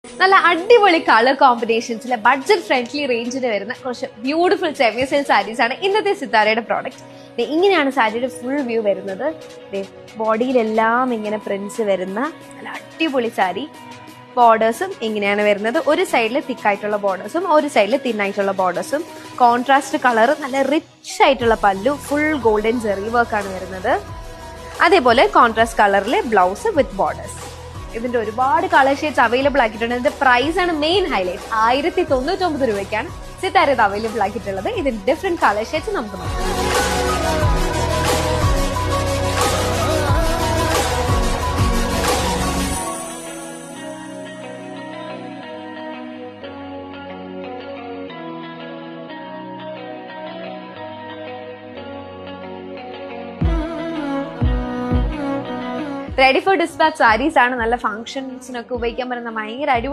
നല്ല അടിപൊളി colour കോമ്പിനേഷൻസിലെ budget friendly റേഞ്ചിൽ വരുന്ന കുറച്ച് ബ്യൂട്ടിഫുൾ സെമി സിൽക്ക് സാരീസ് ആണ് ഇന്നത്തെ സിത്താരയുടെ പ്രോഡക്റ്റ്. ഇങ്ങനെയാണ് സാരിയുടെ ഫുൾ വ്യൂ വരുന്നത്. ബോഡിയിലെല്ലാം ഇങ്ങനെ പ്രിന്റ്സ് വരുന്ന നല്ല അടിപൊളി സാരി. ബോർഡേഴ്സും ഇങ്ങനെയാണ് വരുന്നത്. ഒരു സൈഡിൽ തിക്കായിട്ടുള്ള ബോർഡേഴ്സും ഒരു സൈഡിൽ തിന്നായിട്ടുള്ള ബോർഡേഴ്സും. കോൺട്രാസ്റ്റ് കളർ, നല്ല റിച്ച് ആയിട്ടുള്ള പല്ലു, ഫുൾ ഗോൾഡൻ ജെറി വർക്കാണ് വരുന്നത്. അതേപോലെ കോൺട്രാസ്റ്റ് കളറിലെ ബ്ലൗസ് വിത്ത് ബോർഡേഴ്സ്. ഇതിന്റെ ഒരുപാട് കളർ ഷെയ്ഡ്സ് അവൈലബിൾ ആക്കിയിട്ടുണ്ട്. ഇതിന്റെ പ്രൈസ് ആണ് മെയിൻ ഹൈലൈറ്റ്. 1099 രൂപയ്ക്കാണ് സിത്താര ഇത് അവൈലബിൾ ആക്കിയിട്ടുള്ളത്. ഇതിന്റെ ഡിഫറെന്റ് കളർ ഷെയ്ഡ്സ് നമുക്ക് നോക്കാം. റെഡി ഫോർ ഡിസ്പാച്ച് സാരീസ് ആണ്. നല്ല ഫംഗ്ഷൻസിനൊക്കെ ഉപയോഗിക്കാൻ പറ്റുന്ന ഭയങ്കര അടിപൊളി